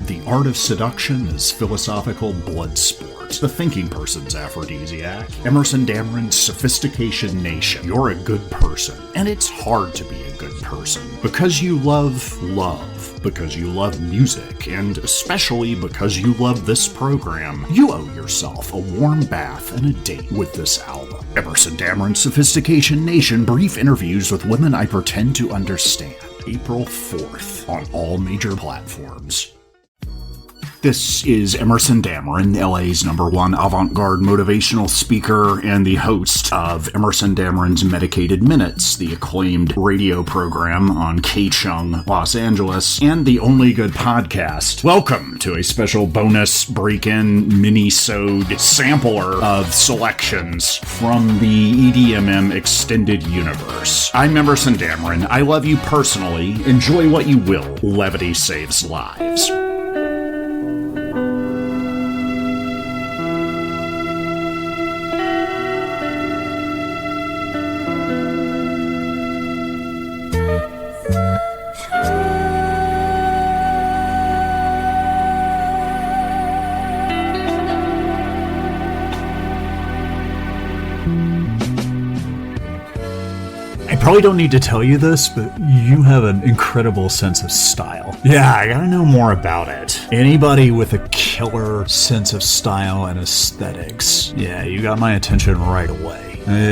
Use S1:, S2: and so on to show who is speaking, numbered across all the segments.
S1: The art of seduction is philosophical blood sport, the thinking person's aphrodisiac. Emerson Dameron's Sophistication Nation. You're a good person, and it's hard to be a good person because you love love, because you love music, and especially because you love this program. You owe yourself a warm bath and a date with this album. Emerson Dameron's Sophistication Nation, brief interviews with women I pretend to understand. April 4th on all major platforms. This is Emerson Dameron, LA's #1 avant-garde motivational speaker and the host of Emerson Dameron's Medicated Minutes, the acclaimed radio program on KCHUNG Los Angeles, and the only good podcast. Welcome to a special bonus break-in mini-sode sampler of selections from the EDMM Extended Universe. I'm Emerson Dameron. I love you personally. Enjoy what you will. Levity saves lives.
S2: I probably don't need to tell you this, but you have an incredible sense of style. Yeah, I gotta know more about it. Anybody with a killer sense of style and aesthetics, yeah, you got my attention right away.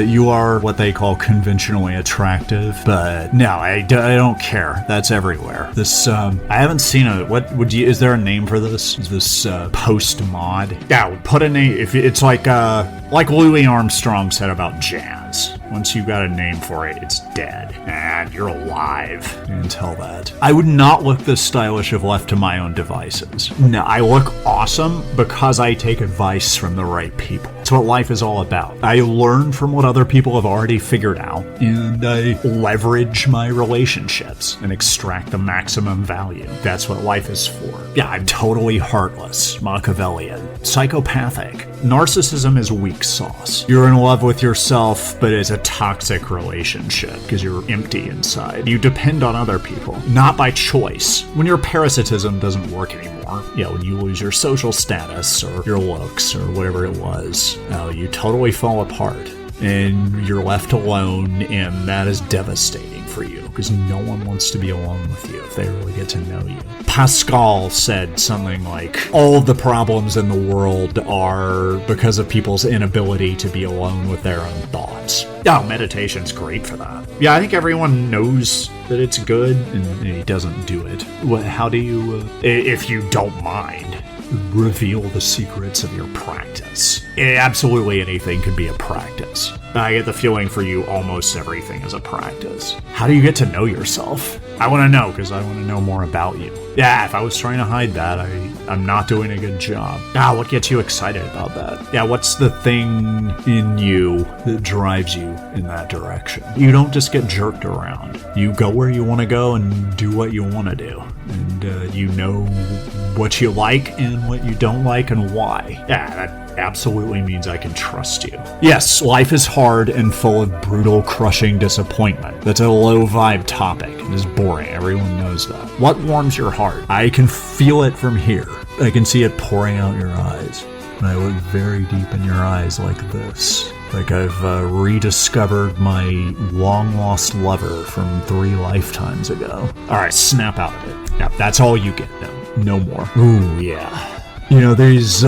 S2: You are what they call conventionally attractive, but no, I don't care. That's everywhere. This, I haven't seen it. Is there a name for this? Is this, post-mod? Yeah, put a name, if it's like Louis Armstrong said about jazz. Once you've got a name for it, it's dead. And you're alive. You can tell that. I would not look this stylish if left to my own devices. No, I look awesome because I take advice from the right people. That's what life is all about. I learn from what other people have already figured out, and I leverage my relationships and extract the maximum value. That's what life is for. Yeah, I'm totally heartless, Machiavellian, psychopathic. Narcissism is weak sauce. You're in love with yourself, but it's a toxic relationship because you're empty inside. You depend on other people, not by choice. When your parasitism doesn't work anymore, when you lose your social status or your looks or whatever it was, you totally fall apart and you're left alone, and that is devastating for you because no one wants to be alone with you if they really get to know you. Pascal said something like, all of the problems in the world are because of people's inability to be alone with their own thoughts. Oh, meditation's great for that. Yeah, I think everyone knows that it's good, and he doesn't do it. How do you, if you don't mind, reveal the secrets of your practice? Absolutely anything could be a practice. I get the feeling for you almost everything is a practice. How do you get to know yourself? I want to know because I want to know more about you. Yeah, if I was trying to hide that, I'm not doing a good job. What gets you excited about that? Yeah, what's the thing in you that drives you in that direction? You don't just get jerked around. You go where you want to go and do what you want to do. And you know what you like and what you don't like and why. Yeah, that absolutely means I can trust you. Yes, life is hard and full of brutal, crushing disappointment. That's a low-vibe topic. It is boring. Everyone knows that. What warms your heart? I can feel it from here. I can see it pouring out your eyes. And I look very deep in your eyes like this. Like I've rediscovered my long-lost lover from 3 lifetimes ago. Alright, snap out of it. Yeah, that's all you get now. No more. Ooh, yeah. These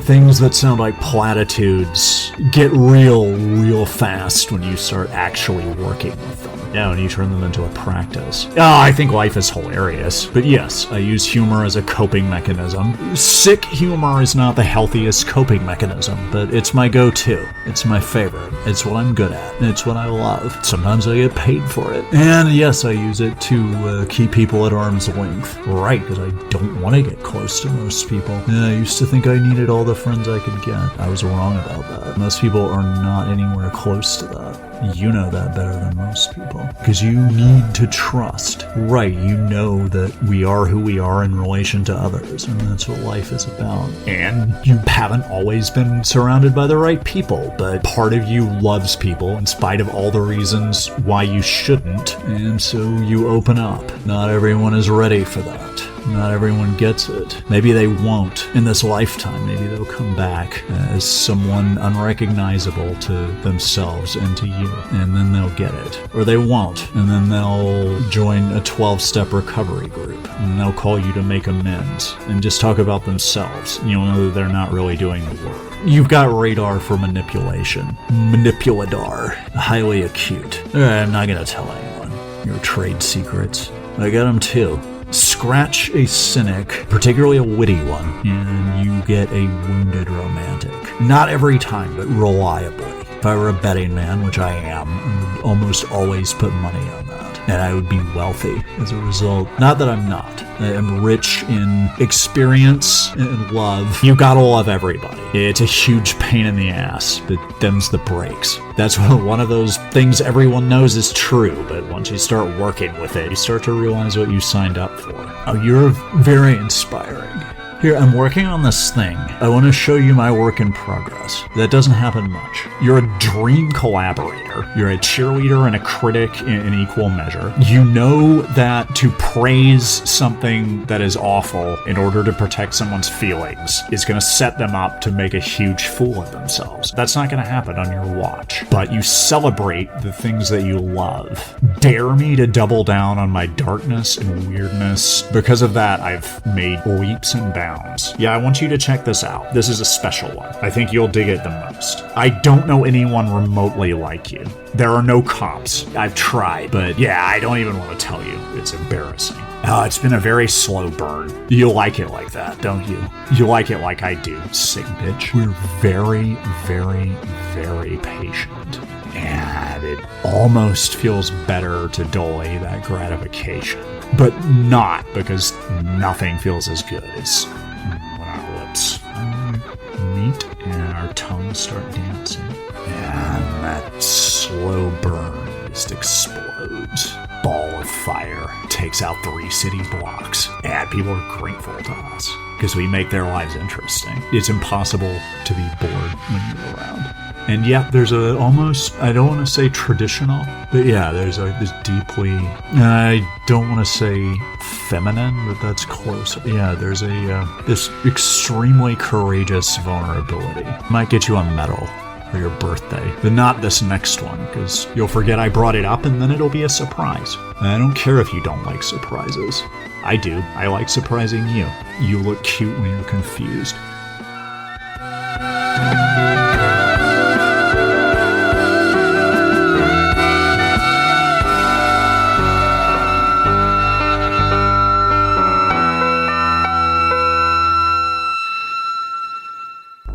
S2: things that sound like platitudes get real fast when you start actually working with them. Yeah, when you turn them into a practice. I think life is hilarious. But yes, I use humor as a coping mechanism. Sick humor is not the healthiest coping mechanism, but it's my go-to. It's my favorite. It's what I'm good at. It's what I love. Sometimes I get paid for it. And yes, I use it to keep people at arm's length. Right, because I don't want to get close to most people. Yeah, I used to think I needed all the friends I could get. I was wrong about that. Most people are not anywhere close to that. You know that better than most people. Because you need to trust. Right, you know that we are who we are in relation to others, and that's what life is about. And you haven't always been surrounded by the right people, but part of you loves people in spite of all the reasons why you shouldn't, and so you open up. Not everyone is ready for that. Not everyone gets it. Maybe they won't in this lifetime. Maybe they'll come back as someone unrecognizable to themselves and to you, and then they'll get it. Or they won't, and then they'll join a 12-step recovery group, and they'll call you to make amends and just talk about themselves. You'll know that they're not really doing the work. You've got radar for manipulation. Manipuladar. Highly acute. I'm not gonna tell anyone your trade secrets. I got them too. Scratch a cynic, particularly a witty one, and you get a wounded romantic. Not every time, but reliably. If I were a betting man, which I am, I would almost always put money on that. And I would be wealthy as a result. Not that I'm not. I am rich in experience and love. You gotta love everybody. It's a huge pain in the ass, but them's the breaks. That's one of those things everyone knows is true, but once you start working with it, you start to realize what you signed up for. Oh, you're very inspiring. Here, I'm working on this thing. I want to show you my work in progress. That doesn't happen much. You're a dream collaborator. You're a cheerleader and a critic in equal measure. You know that to praise something that is awful in order to protect someone's feelings is going to set them up to make a huge fool of themselves. That's not going to happen on your watch. But you celebrate the things that you love. Dare me to double down on my darkness and weirdness. Because of that, I've made leaps and bounds. Yeah, I want you to check this out. This is a special one. I think you'll dig it the most. I don't know anyone remotely like you. There are no comps. I've tried, but yeah, I don't even want to tell you. It's embarrassing. It's been a very slow burn. You like it like that, don't you? You like it like I do, sick bitch. We're very, very, very patient. And it almost feels better to delay that gratification. But not, because nothing feels as good as when our lips meet and our tongues start dancing. And that slow burn just explodes. Ball of fire takes out 3 city blocks. And people are grateful to us because we make their lives interesting. It's impossible to be bored when you're around. And yeah, there's a almost, I don't want to say traditional, but yeah, there's this deeply, I don't want to say feminine, but that's close. Yeah, there's this extremely courageous vulnerability. Might get you a medal for your birthday, but not this next one, because you'll forget I brought it up and then it'll be a surprise. And I don't care if you don't like surprises. I do. I like surprising you. You look cute when you're confused.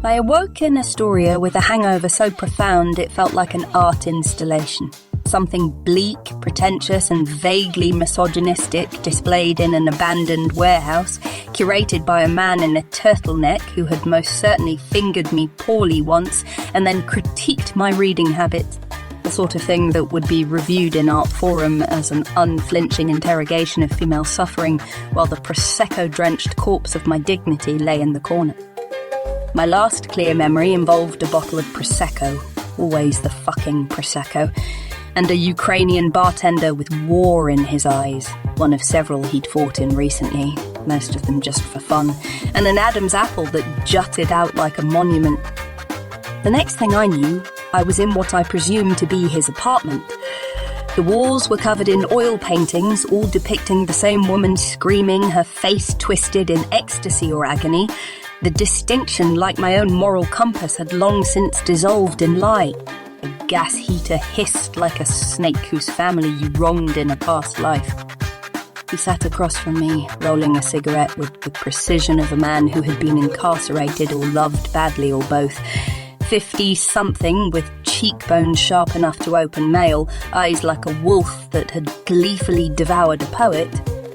S3: I awoke in Astoria with a hangover so profound it felt like an art installation. Something bleak, pretentious and vaguely misogynistic displayed in an abandoned warehouse, curated by a man in a turtleneck who had most certainly fingered me poorly once and then critiqued my reading habits. The sort of thing that would be reviewed in Art Forum as an unflinching interrogation of female suffering while the Prosecco-drenched corpse of my dignity lay in the corner. My last clear memory involved a bottle of Prosecco, always the fucking Prosecco, and a Ukrainian bartender with war in his eyes, one of several he'd fought in recently, most of them just for fun, and an Adam's apple that jutted out like a monument. The next thing I knew, I was in what I presumed to be his apartment. The walls were covered in oil paintings, all depicting the same woman screaming, her face twisted in ecstasy or agony. The distinction, like my own moral compass, had long since dissolved in light. The gas heater hissed like a snake whose family you wronged in a past life. He sat across from me, rolling a cigarette with the precision of a man who had been incarcerated or loved badly or both. 50-something, with cheekbones sharp enough to open mail, eyes like a wolf that had gleefully devoured a poet,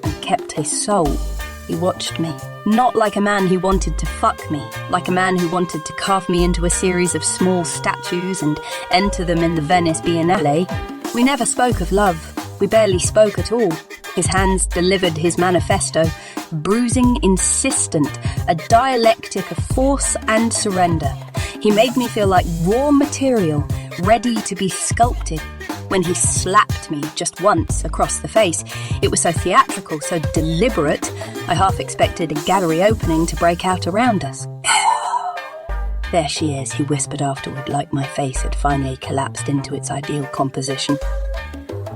S3: and kept his soul. He watched me. Not like a man who wanted to fuck me, like a man who wanted to carve me into a series of small statues and enter them in the Venice Biennale. We never spoke of love. We barely spoke at all. His hands delivered his manifesto, bruising, insistent, a dialectic of force and surrender. He made me feel like raw material, ready to be sculpted. when he slapped me just once across the face. It was so theatrical, so deliberate, I half expected a gallery opening to break out around us. "There she is," he whispered afterward, like my face had finally collapsed into its ideal composition.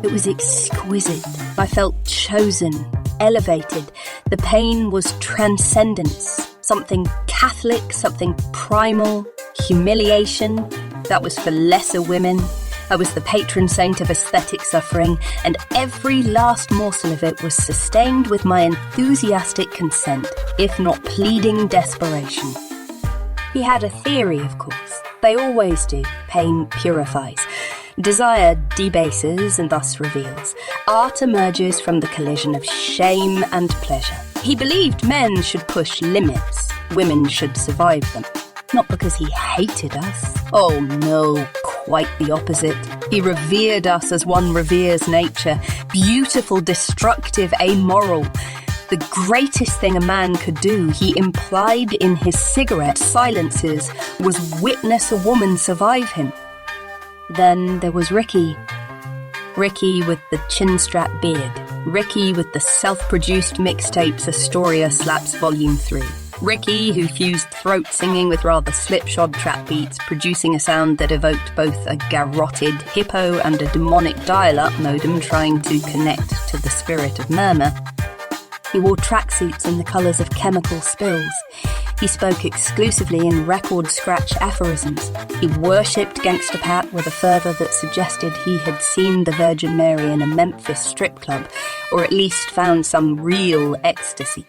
S3: It was exquisite. I felt chosen, elevated. The pain was transcendence, something Catholic, something primal, humiliation. That was for lesser women. I was the patron saint of aesthetic suffering, and every last morsel of it was sustained with my enthusiastic consent, if not pleading desperation. He had a theory, of course. They always do. Pain purifies. Desire debases and thus reveals. Art emerges from the collision of shame and pleasure. He believed men should push limits, women should survive them. Not because he hated us. Oh no, quite the opposite. He revered us as one reveres nature. Beautiful, destructive, amoral. The greatest thing a man could do, he implied in his cigarette silences, was witness a woman survive him. Then there was Ricky. Ricky with the chin-strap beard. Ricky with the self-produced mixtapes Astoria Slaps Volume 3. Ricky, who fused throat singing with rather slipshod trap beats, producing a sound that evoked both a garroted hippo and a demonic dial-up modem trying to connect to the spirit of murmur. He wore tracksuits in the colours of chemical spills. He spoke exclusively in record scratch aphorisms. He worshipped Gangsta Pat with a fervour that suggested he had seen the Virgin Mary in a Memphis strip club, or at least found some real ecstasy.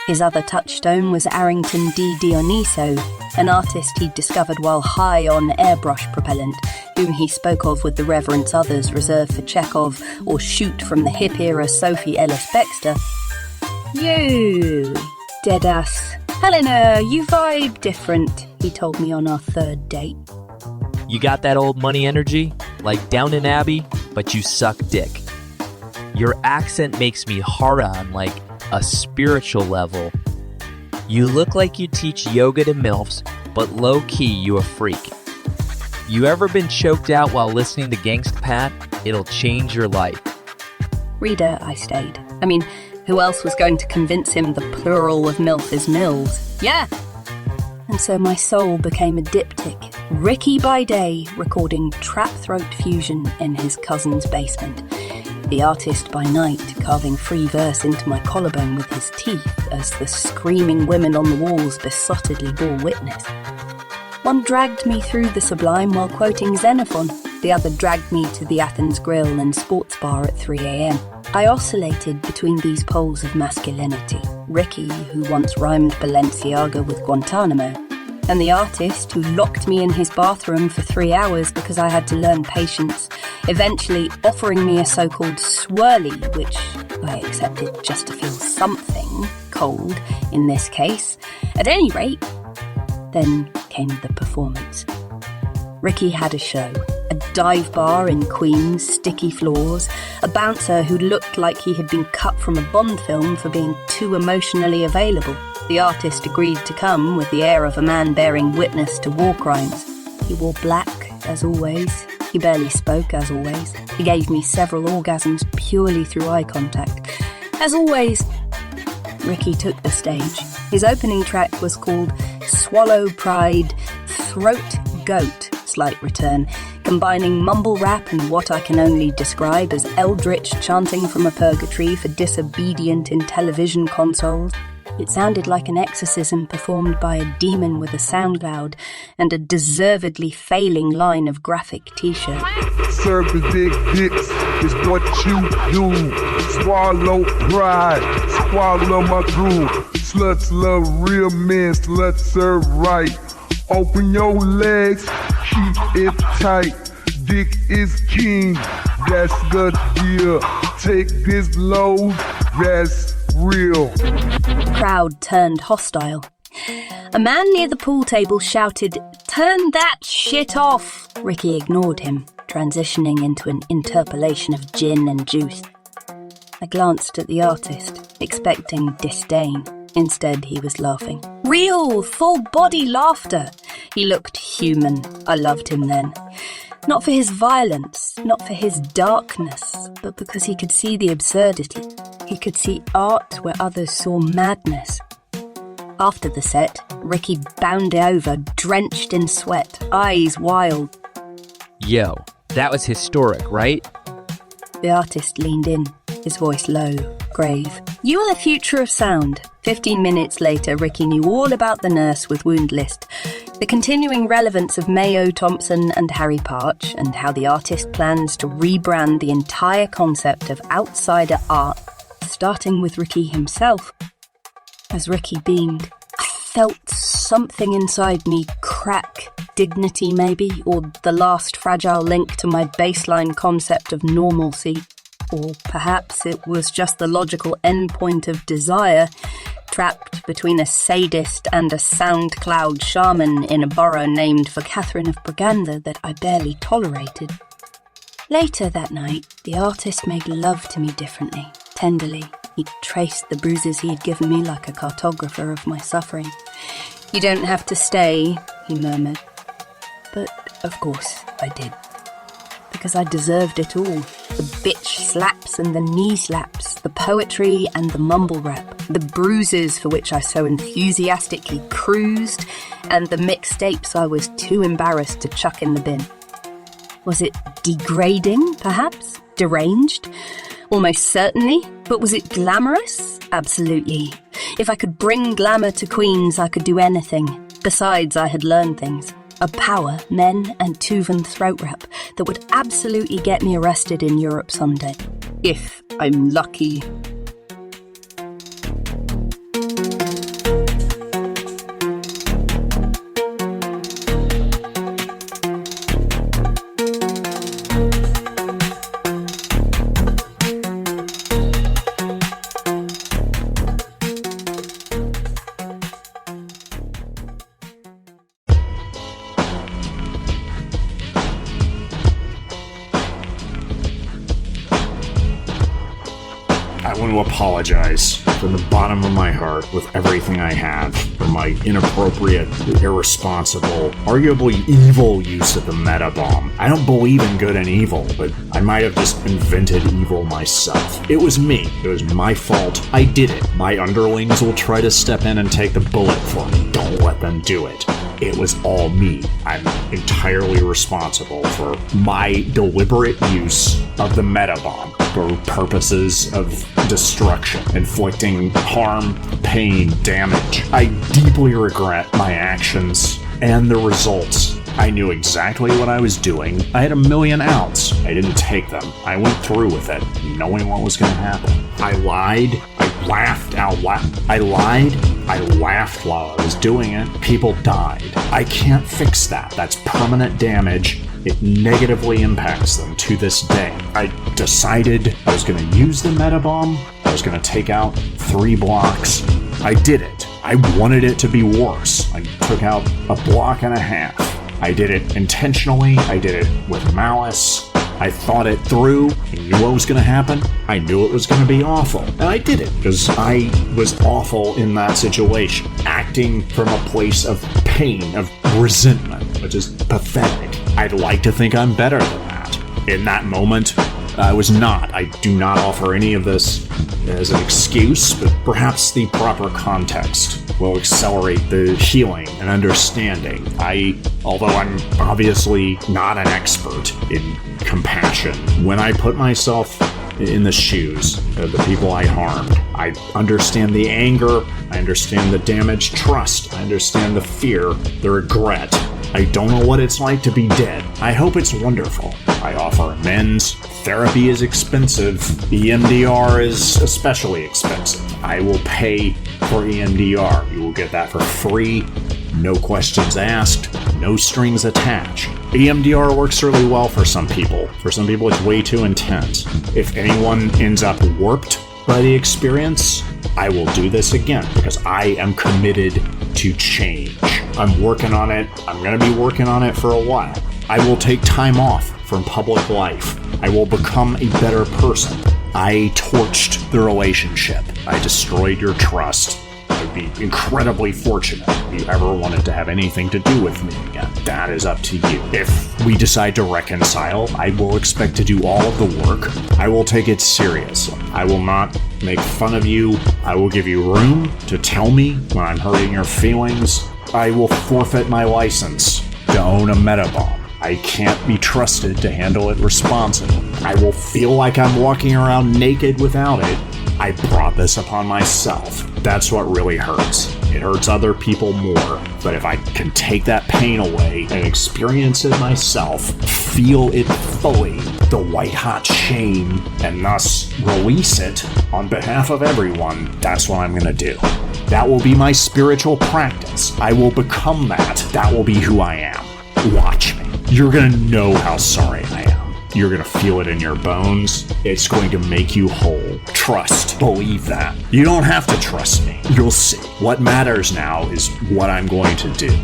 S3: His other touchstone was Arrington D. Dioniso, an artist he'd discovered while high on airbrush propellant, whom he spoke of with the reverence others reserved for Chekhov or shoot from the hip-era Sophie Ellis-Bextor. "You, deadass. Helena, you vibe different," he told me on our third date.
S4: You got that old money energy, like Downton Abbey, but you suck dick. Your accent makes me hard on like a spiritual level. You look like you teach yoga to MILFs, but low-key you a freak. You ever been choked out while listening to Gangsta Pat? It'll change your life.
S3: Reader, I stayed. I mean, who else was going to convince him the plural of MILF is mills? Yeah! And so my soul became a diptych. Ricky by day, recording Trap Throat Fusion in his cousin's basement. The artist by night, carving free verse into my collarbone with his teeth as the screaming women on the walls besottedly bore witness. One dragged me through the sublime while quoting Xenophon. The other dragged me to the Athens Grill and Sports Bar at 3 a.m. I oscillated between these poles of masculinity. Ricky, who once rhymed Balenciaga with Guantanamo, and the artist who locked me in his bathroom for 3 hours because I had to learn patience, eventually offering me a so-called swirly, which I accepted just to feel something cold in this case. At any rate, then came the performance. Ricky had a show. A dive bar in Queens, sticky floors, a bouncer who looked like he had been cut from a Bond film for being too emotionally available. The artist agreed to come with the air of a man bearing witness to war crimes. He wore black, as always. He barely spoke, as always. He gave me several orgasms purely through eye contact. As always, Ricky took the stage. His opening track was called Swallow Pride, Throat Goat, slight return, combining mumble rap and what I can only describe as eldritch chanting from a purgatory for disobedient in television consoles. It sounded like an exorcism performed by a demon with a sound cloud and a deservedly failing line of graphic t-shirts.
S5: Serving big dicks is what you do. Swallow pride, swallow my groove. Sluts love real men, sluts serve right. Open your legs, keep it tight. Dick is king, that's the deal. Take this load, that's real.
S3: The crowd turned hostile. A man near the pool table shouted, "Turn that shit off!" Ricky ignored him, transitioning into an interpolation of gin and juice. I glanced at the artist, expecting disdain. Instead, he was laughing. Real, full-body laughter. He looked human. I loved him then. Not for his violence, not for his darkness, but because he could see the absurdity. He could see art where others saw madness. After the set, Ricky bounded over, drenched in sweat, eyes wild.
S4: Yo, that was historic, right?
S3: The artist leaned in, his voice low, grave. You are the future of sound. 15 minutes later, Ricky knew all about the nurse with wound list, the continuing relevance of Mayo Thompson and Harry Parch, and how the artist plans to rebrand the entire concept of outsider art, starting with Ricky himself. As Ricky beamed, I felt something inside me crack. Dignity, maybe, or the last fragile link to my baseline concept of normalcy. Or perhaps it was just the logical endpoint of desire, trapped between a sadist and a SoundCloud shaman in a borough named for Catherine of Braganza that I barely tolerated. Later that night, the artist made love to me differently, tenderly. He traced the bruises he had given me like a cartographer of my suffering. You don't have to stay, he murmured. But, of course, I did. Because I deserved it all. The bitch slaps and the knee slaps, the poetry and the mumble rap, the bruises for which I so enthusiastically cruised, and the mixtapes I was too embarrassed to chuck in the bin. Was it degrading, perhaps? Deranged? Almost certainly. But was it glamorous? Absolutely. If I could bring glamour to Queens, I could do anything. Besides, I had learned things. A power, men and Tuvan throat rap that would absolutely get me arrested in Europe someday. If I'm lucky.
S1: I want to apologize from the bottom of my heart with everything I have for my inappropriate, irresponsible, arguably evil use of the meta bomb. I don't believe in good and evil, but I might have just invented evil myself. It was me. It was my fault. I did it. My underlings will try to step in and take the bullet for me. Don't let them do it. It was all me. I'm entirely responsible for my deliberate use of the meta bomb for purposes of destruction, inflicting harm, pain, damage. I deeply regret my actions and the results. I knew exactly what I was doing. I had a million outs. I didn't take them. I went through with it, knowing what was going to happen. I lied. I laughed out loud. I lied. I laughed while I was doing it. People died. I can't fix that. That's permanent damage. It negatively impacts them to this day. I decided I was going to use the meta bomb. I was going to take out 3 blocks. I did it. I wanted it to be worse. I took out a block and a half. I did it intentionally. I did it with malice. I thought it through. I knew what was going to happen. I knew it was going to be awful. And I did it because I was awful in that situation, acting from a place of pain, of resentment, which is pathetic. I'd like to think I'm better than that. In that moment, I was not. I do not offer any of this as an excuse, but perhaps the proper context will accelerate the healing and understanding. Although I'm obviously not an expert in compassion, when I put myself in the shoes of the people I harmed, I understand the anger, I understand the damaged trust, I understand the fear, the regret. I don't know what it's like to be dead. I hope it's wonderful. I offer amends. Therapy is expensive. EMDR is especially expensive. I will pay for EMDR. You will get that for free. No questions asked. No strings attached. EMDR works really well for some people. For some people, it's way too intense. If anyone ends up warped by the experience, I will do this again because I am committed to change. I'm working on it. I'm going to be working on it for a while. I will take time off from public life. I will become a better person. I torched the relationship. I destroyed your trust. I would be incredibly fortunate if you ever wanted to have anything to do with me again. That is up to you. If we decide to reconcile, I will expect to do all of the work. I will take it seriously. I will not make fun of you. I will give you room to tell me when I'm hurting your feelings. I will forfeit my license to own a Metabomb. I can't be trusted to handle it responsibly. I will feel like I'm walking around naked without it. I brought this upon myself. That's what really hurts. It hurts other people more. But if I can take that pain away and experience it myself, feel it fully, the white-hot shame, and thus release it on behalf of everyone, that's what I'm gonna do. That will be my spiritual practice. I will become that. That will be who I am. Watch me. You're gonna know how sorry I am. You're gonna feel it in your bones. It's going to make you whole. Trust. Believe that. You don't have to trust me. You'll see. What matters now is what I'm going to do.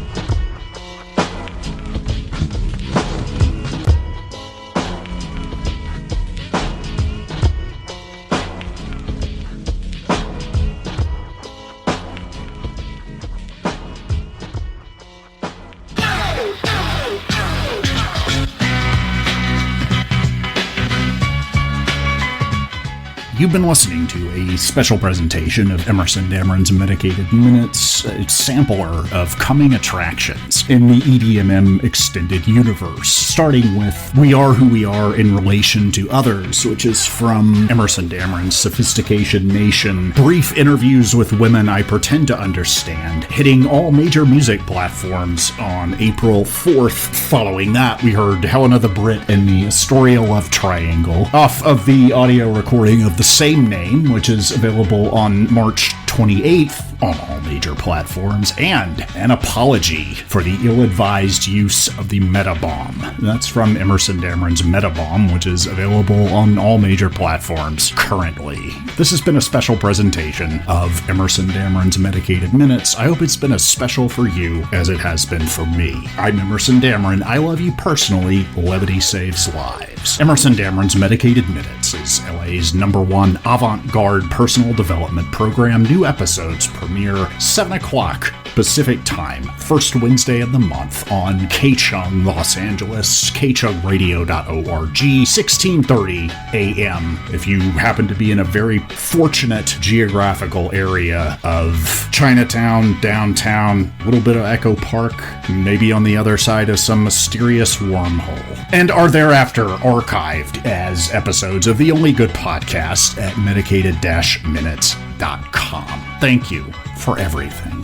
S2: You've been listening to a special presentation of Emerson Dameron's Medicated Minutes, a sampler of coming attractions in the EDMM Extended Universe, starting with We Are Who We Are in Relation to Others, which is from Emerson Dameron's Sophistication Nation, brief interviews with women I pretend to understand, hitting all major music platforms on April 4th. Following that, we heard Helena the Brit and the Astoria Love Triangle, off of the audio recording of the same name, which is available on March 28th on all major platforms, and an apology for the ill-advised use of the Metabomb. That's from Emerson Dameron's Metabomb, which is available on all major platforms currently. This has been a special presentation of Emerson Dameron's Medicated Minutes. I hope it's been as special for you as it has been for me. I'm Emerson Dameron. I love you personally. Levity saves lives. Emerson Dameron's Medicated Minutes is LA's #1 avant-garde personal development program. New episodes premiere 7 o'clock Pacific Time, first Wednesday of the month on KCHUNG Los Angeles, kchungradio.org, 1630 a.m. If you happen to be in a very fortunate geographical area of Chinatown, downtown, a little bit of Echo Park, maybe on the other side of some mysterious wormhole, and are thereafter archived as episodes of the only good podcast at medicated-minutes.com. Thank you for everything.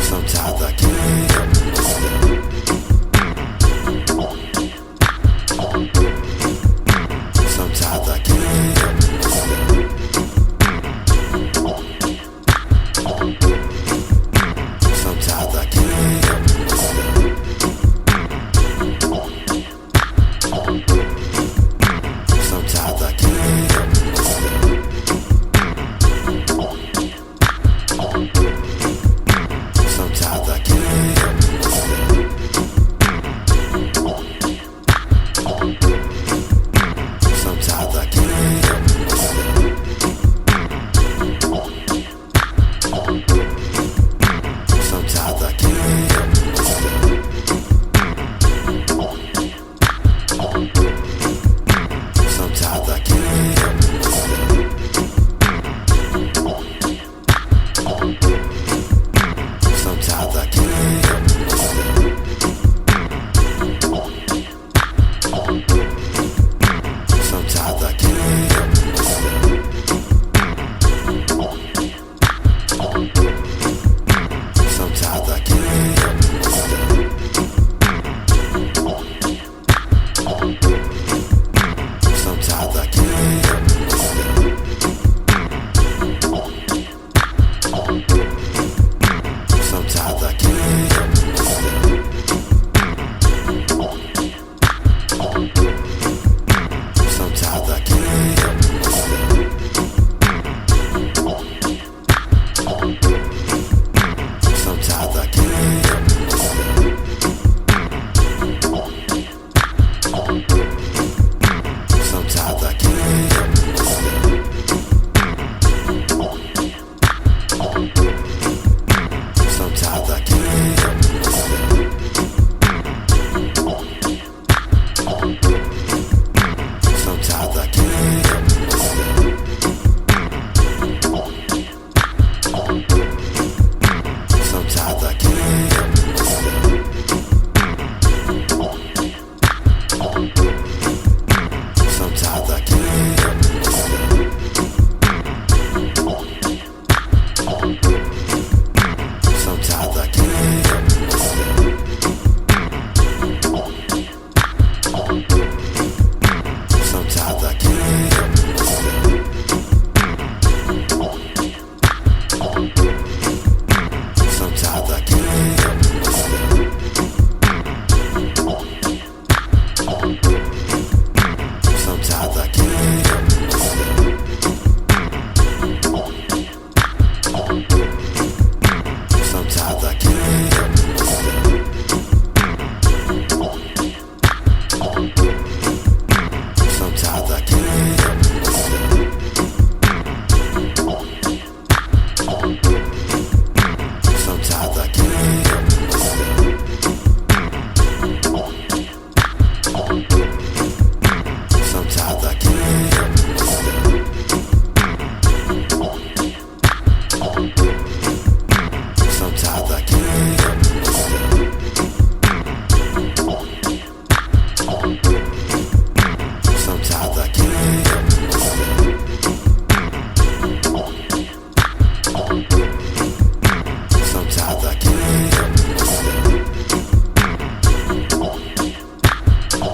S6: Sometimes I can't help myself.